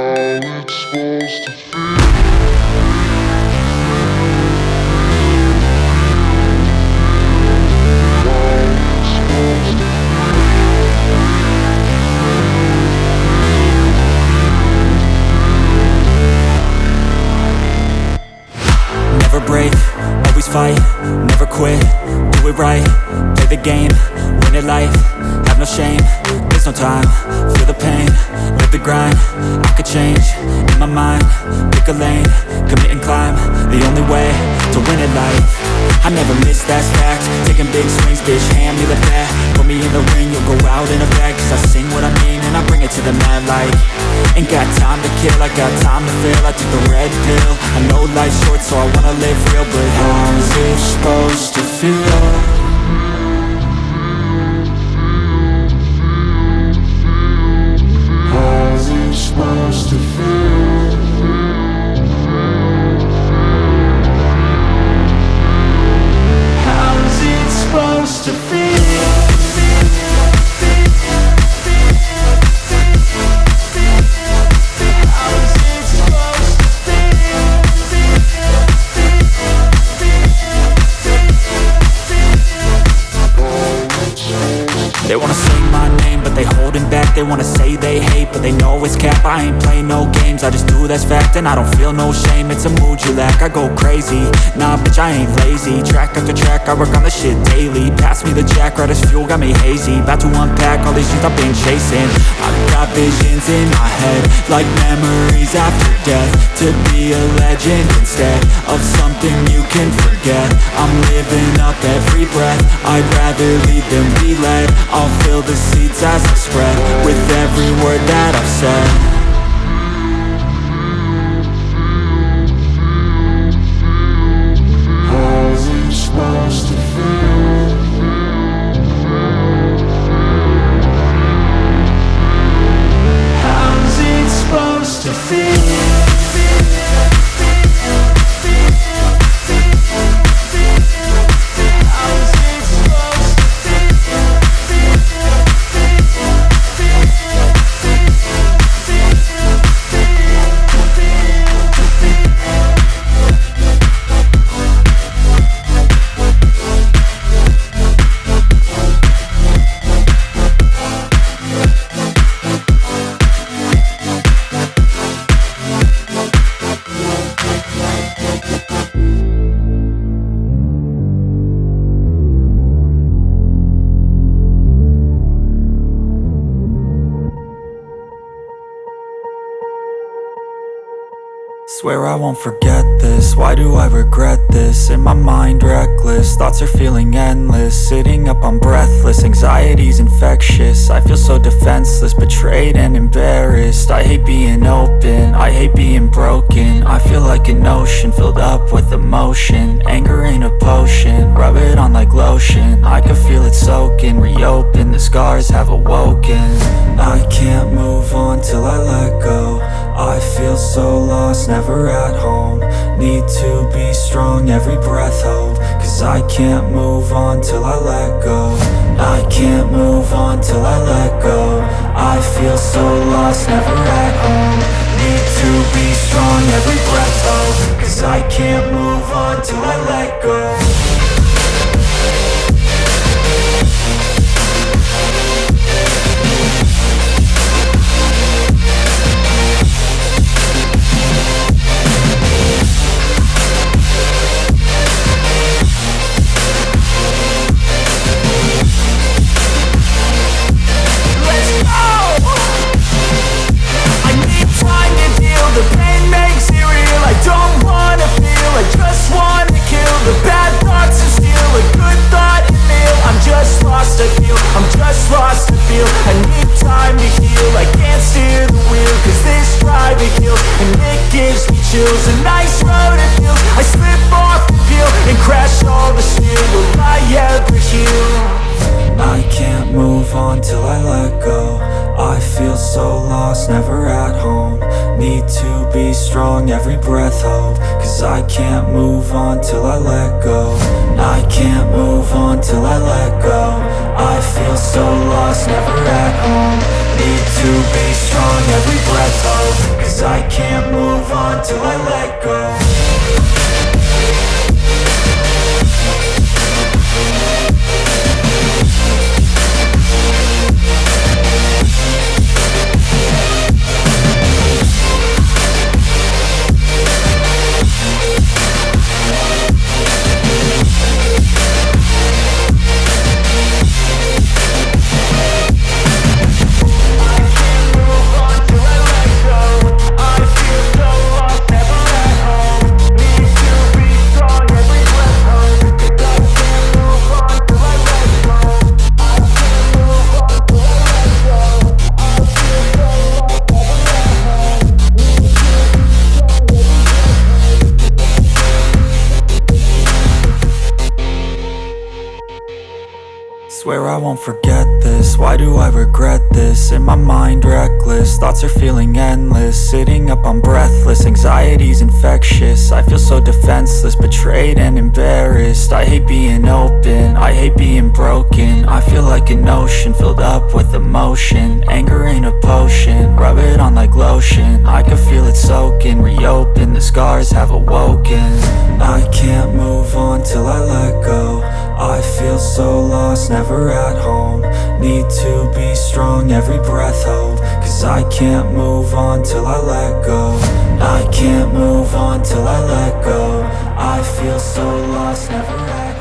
it's supposed to feel. Never break, always fight, never quit, do it right, play the game, win it life, have no shame, there's no time, feel the pain, live the grind, I could change, in my mind, pick a lane, commit and climb, the only way to win it life. I never miss, that's fact, taking big swings, bitch, hand me the bat, put me in the ring, you'll go out in a bag, cause I sing what I mean and I bring it to the mad light. Ain't got time to kill, I got time to feel, I took the red pill, I know life's short so I wanna live real, but how's it supposed to feel? How's it supposed to feel? How's it supposed to feel? They wanna say my name, but they holding back. They wanna say they hate, but they know it's cap. I ain't play no games, I just do that's fact. And I don't feel no shame, it's a mood you lack. I go crazy, nah bitch I ain't lazy. Track after track, I work on this shit daily. Pass me the jack, right as fuel, got me hazy. About to unpack all these things I've been chasing. I've got visions in my head, like memories after death. To be a legend instead of something you can forget. I'm living up every breath, I'd rather lead than be led. I'll fill the seats as I spread with every word that I've said. How's it supposed to feel? How's it supposed to feel? Swear I won't forget this, why do I regret this? In my mind reckless, thoughts are feeling endless. Sitting up, I'm breathless, anxiety's infectious. I feel so defenseless, betrayed and embarrassed. I hate being open, I hate being broken. I feel like an ocean filled up with emotion. Anger ain't a potion, rub it on like lotion. I can feel it soaking, reopen, the scars have awoken. I can't move on till I let go. I feel so lost, never at home. Need to be strong, every breath hold. Cause I can't move on till I let go. I can't move on till I let go. I feel so lost, never at home. Need to be strong, every breath hold. Cause I can't move on till I let go. A nice road it feels. I slip off the peel and crash all the steel. Will I ever heal? I can't move on till I let go. I feel so lost, never at home. Need to be strong, every breath hold. Cause I can't move on till I let go. I can't move on till I let go. I feel so lost, never at home. Need to be strong, every breath hold. Cause can't move on till I let go. Swear I won't forget this, why do I regret this? In my mind reckless, thoughts are feeling endless. Sitting up I'm breathless, anxiety's infectious. I feel so defenseless, betrayed and embarrassed. I hate being open, I hate being broken. I feel like an ocean filled up with emotion. Anger ain't a potion, rub it on like lotion. I can feel it soaking, reopen, the scars have awoken. I can't move on till I let go. I feel so lost, never at home. Need to be strong, every breath hold. Cause I can't move on till I let go. I can't move on till I let go. I feel so lost, never at home.